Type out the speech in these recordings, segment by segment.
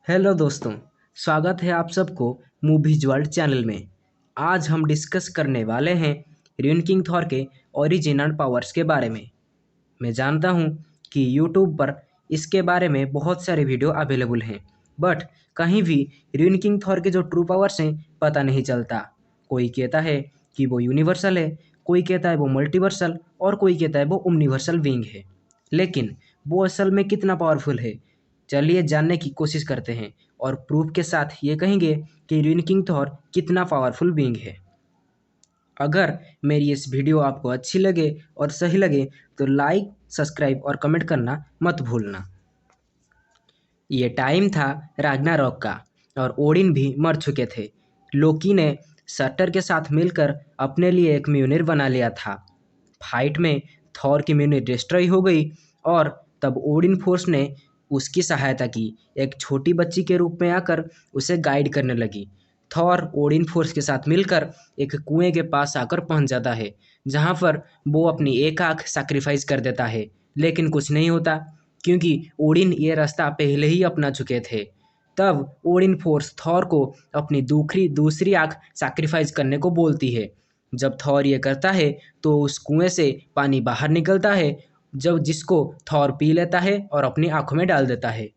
Hello दोस्तों। स्वागत है आप सबको मूवीज वर्ल्ड चैनल में। आज हम डिस्कस करने वाले हैं र्यून किंग थॉर के ओरिजिनल पावर्स के बारे में। मैं जानता हूँ कि यूट्यूब पर इसके बारे में बहुत सारे वीडियो अवेलेबल हैं, बट कहीं भी र्यून किंग थॉर के जो ट्रू पावर्स हैं पता नहीं चलता। कोई कहता है कि वो यूनिवर्सल है, कोई कहता है वो मल्टीवर्सल और कोई कहता है वो ओमनिवर्सल बीइंग है। लेकिन वो असल में कितना पावरफुल है, चलिए जानने की कोशिश करते हैं और प्रूफ के साथ ये कहेंगे कि र्यून किंग थॉर कितना पावरफुल बीइंग है। अगर मेरी इस वीडियो आपको अच्छी लगे और सही लगे तो लाइक, सब्सक्राइब और कमेंट करना मत भूलना। ये टाइम था राग्नारॉक का और ओडिन भी मर चुके थे। लोकी ने सटर के साथ मिलकर अपने लिए एक म्यूनिर बना लिया था। फाइट में थॉर की म्यूनिर डिस्ट्रॉय हो गई और तब ओडिन फोर्स ने उसकी सहायता की, एक छोटी बच्ची के रूप में आकर उसे गाइड करने लगी। थॉर ओडिन फोर्स के साथ मिलकर एक कुएं के पास आकर पहुंच जाता है, जहां पर वो अपनी एक आंख सैक्रिफाइस कर देता है। लेकिन कुछ नहीं होता, क्योंकि ओडिन ये रास्ता पहले ही अपना चुके थे। तब ओडिन फोर्स थॉर को अपनी दूसरी आंख सैक्रिफाइस करने को बोलती है। जब थॉर ये करता है तो उस कुएं से पानी बाहर निकलता है, जब जिसको थॉर पी लेता है और अपनी आंखों में डाल देता है।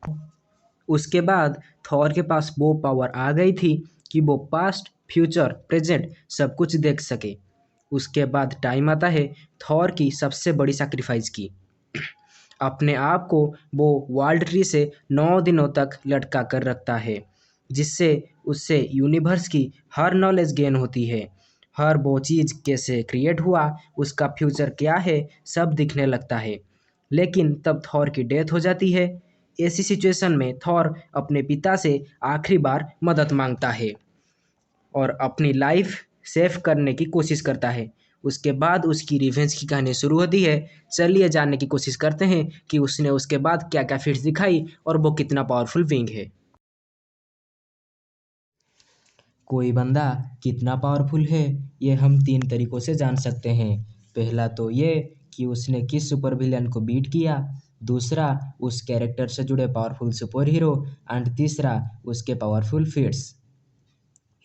उसके बाद थॉर के पास वो पावर आ गई थी कि वो पास्ट, फ्यूचर, प्रेजेंट सब कुछ देख सके। उसके बाद टाइम आता है थॉर की सबसे बड़ी सैक्रिफाइस की। अपने आप को वो वर्ल्ड ट्री से 9 दिनों तक लटका कर रखता है, जिससे उससे यूनिवर्स की हर नॉलेज गेन होती है। हर वो चीज़ कैसे क्रिएट हुआ, उसका फ्यूचर क्या है, सब दिखने लगता है। लेकिन तब थॉर की डेथ हो जाती है। ऐसी सिचुएशन में थॉर अपने पिता से आखिरी बार मदद मांगता है और अपनी लाइफ सेव करने की कोशिश करता है। उसके बाद उसकी रिवेंज की कहानी शुरू होती है। चलिए जानने की कोशिश करते हैं कि उसने उसके बाद क्या क्या फीट्स दिखाई और वो कितना पावरफुल विंग है। कोई बंदा कितना पावरफुल है, ये हम 3 तरीकों से जान सकते हैं। पहला तो ये कि उसने किस सुपर विलेन को बीट किया, दूसरा उस कैरेक्टर से जुड़े पावरफुल सुपर हीरो, एंड तीसरा उसके powerful feats.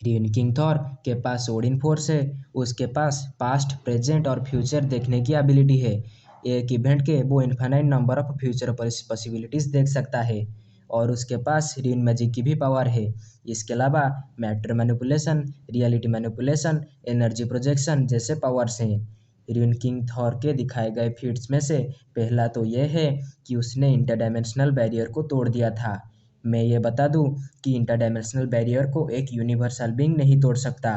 Rune king Thor के पास ओडिन फोर्स है। उसके पास पास्ट, प्रेजेंट और फ्यूचर देखने की एबिलिटी है। एक इवेंट के वो infinite number of future possibilities देख सकता है। और उसके पास र्यून मैजिक की भी पावर है। इसके अलावा matter manipulation, reality manipulation, energy projection जैसे पावर्स हैं। र्यून किंग थॉर के दिखाए गए फीट्स में से पहला तो यह है कि उसने इंटरडायमेंशनल बैरियर को तोड़ दिया था। मैं ये बता दूं कि इंटरडायमेंशनल बैरियर को एक यूनिवर्सल बीइंग नहीं तोड़ सकता।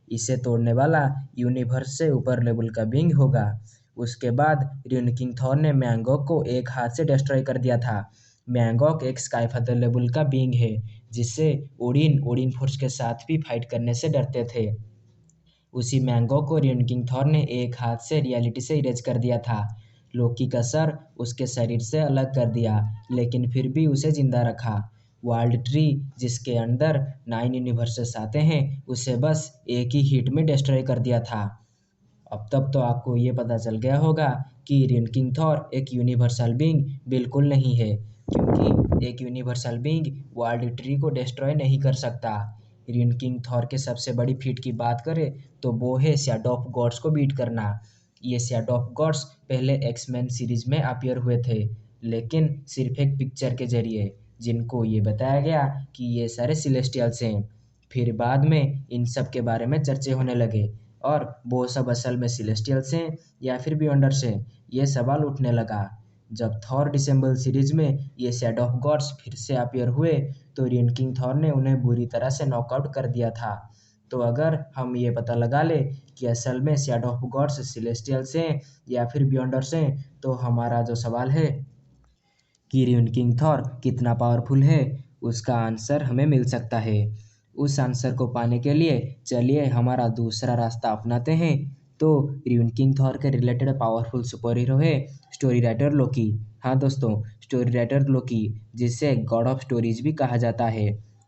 इसे तोड़ने वाला यूनिवर्स से ऊपर लेवल का बीइंग होगा। उसके बाद र्यून किंग थॉर ने मैंगोक को एक हाथ से डिस्ट्रॉय कर दिया था। मैंगोक एक स्काईफादर लेवल का बीइंग है, जिससे ओडिन फोर्स के साथ भी फाइट करने से डरते थे। उसी मैंगो को र्यून किंग थॉर ने एक हाथ से रियलिटी से इरेज कर दिया था। लोकी का सर उसके शरीर से अलग कर दिया, लेकिन फिर भी उसे जिंदा रखा। वर्ल्ड ट्री जिसके अंदर 9 यूनिवर्सेस आते हैं, उसे बस एक ही हिट में डिस्ट्रॉय कर दिया था। अब तब तो आपको ये पता चल गया होगा कि र्यून किंग थॉर एक यूनिवर्सल बीइंग बिल्कुल नहीं है, क्योंकि एक यूनिवर्सल बीइंग वर्ल्ड ट्री को डिस्ट्रॉय नहीं कर सकता। र्यून किंग थॉर के सबसे बड़ी फीट की बात करें तो वो है शैडो ऑफ गॉड्स को बीट करना। ये शैडो ऑफ गॉड्स पहले एक्समैन सीरीज में अपीयर हुए थे, लेकिन सिर्फ एक पिक्चर के जरिए, जिनको ये बताया गया कि ये सारे सिलेस्टियल्स हैं। फिर बाद में इन सब के बारे में चर्चे होने लगे और वो सब असल में सिलेस्टियल्स हैं या फिर बियॉन्डर्स हैं, ये सवाल उठने लगा। जब थॉर डिसेंबल सीरीज में ये शैडो ऑफ गॉड्स फिर से अपीयर हुए तो र्यून किंग थॉर ने उन्हें बुरी तरह से नॉकआउट कर दिया था। तो अगर हम ये पता लगा ले कि असल में शैडो ऑफ गॉड्स सिलेस्टियल्स हैं या फिर बियॉन्डर्स हैं, तो हमारा जो सवाल है कि र्यून किंग थॉर कितना पावरफुल है, उसका आंसर हमें मिल सकता है। उस आंसर को पाने के लिए चलिए हमारा दूसरा रास्ता अपनाते हैं। तो र्यून किंग थॉर के रिलेटेड पावरफुल सुपर हीरो है स्टोरी राइटर लोकी। हाँ दोस्तों, स्टोरी राइटर लोकी, जिसे गॉड ऑफ स्टोरीज भी कहा जाता है।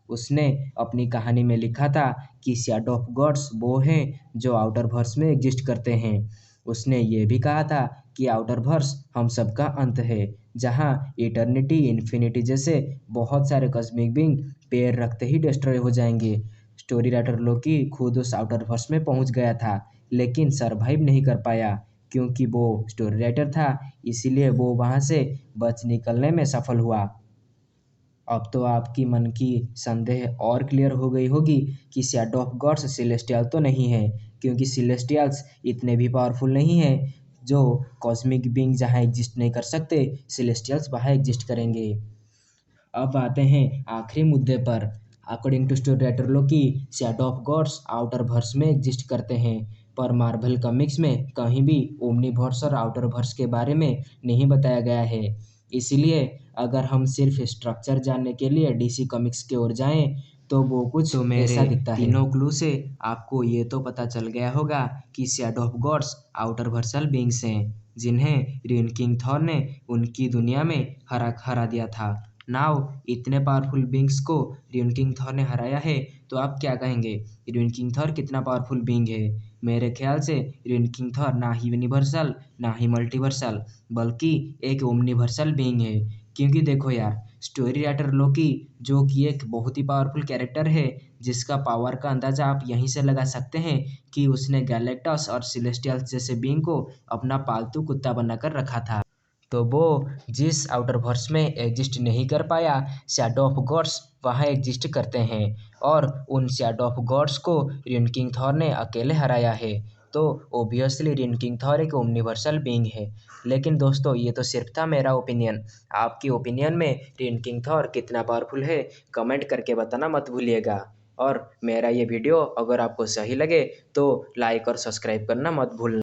उसने अपनी कहानी में लिखा था कि शैडो ऑफ गॉड्स वो हैं जो आउटर वर्स में एग्जिस्ट करते हैं। उसने ये भी कहा था कि आउटरवर्स हम सबका अंत है, जहां इटर्निटी, इन्फिनिटी जैसे बहुत सारे कॉस्मिक बीइंग पैर रखते ही डिस्ट्रॉय हो जाएंगे। स्टोरी राइटर लोकी खुद उस आउटरवर्स में पहुंच गया था, लेकिन सरवाइव नहीं कर पाया क्योंकि वो स्टोरी राइटर था, इसीलिए वो वहां से बच निकलने में सफल हुआ। अब तो आपकी मन की संदेह और क्लियर हो गई होगी कि शैडो ऑफ गॉड्स सिलेस्टियल तो नहीं है, क्योंकि सिलेस्टियल्स इतने भी पावरफुल नहीं हैं। जो कॉस्मिक बीइंग जहाँ एग्जिस्ट नहीं कर सकते, सिलेस्टियल्स वहाँ एग्जिस्ट करेंगे। अब आते हैं आखिरी मुद्दे पर। According to story writer Loki, shadow of gods outerverse में एग्जिस्ट करते हैं, पर मार्वल कॉमिक्स में कहीं भी ओमनीवर्स और आउटर वर्स के बारे में नहीं बताया गया है। इसलिए अगर हम सिर्फ स्ट्रक्चर जानने के लिए डीसी कॉमिक्स की ओर जाएं तो वो कुछ तो मेरे ऐसा दिखता है। तीनों क्लू से आपको ये तो पता चल गया होगा कि shadow of gods outerversal beings हैं, जिन्हें रियन किंग थॉर ने उनकी दुनिया में हरा दिया था। नाउ इतने पावरफुल बींग्स को रियन किंग थॉर ने हराया है, तो आप क्या कहेंगे रियन किंग थॉर कितना पावरफुल बींग है? मेरे ख्याल से रियन किंग थॉर ना ही यूनिवर्सल ना ही मल्टीवर्सल, बल्कि एक ओमनिवर्सल बीइंग है। क्योंकि देखो यार, स्टोरी राइटर लोकी जो कि एक बहुत ही पावरफुल कैरेक्टर है, जिसका पावर का अंदाजा आप यहीं से लगा सकते हैं कि उसने गैलेक्टस और सिलेस्टियल्स जैसे बीइंग को अपना पालतू कुत्ता बनाकर रखा था। तो वो जिस आउटरवर्स में एग्जिस्ट नहीं कर पाया, शैडो ऑफ गॉड्स वहाँ एग्जिस्ट करते हैं, और उन शैडो ऑफ गॉड्स को रियन किंग थॉर ने अकेले हराया है। तो ओबियसली रियन किंग थॉर एक यूनिवर्सल बीइंग है। लेकिन दोस्तों, ये तो सिर्फ था मेरा ओपिनियन। आपकी ओपिनियन में रियन किंग थॉर कितना पावरफुल है, कमेंट करके बताना मत भूलिएगा। और मेरा ये वीडियो अगर आपको सही लगे तो लाइक और सब्सक्राइब करना मत भूलना।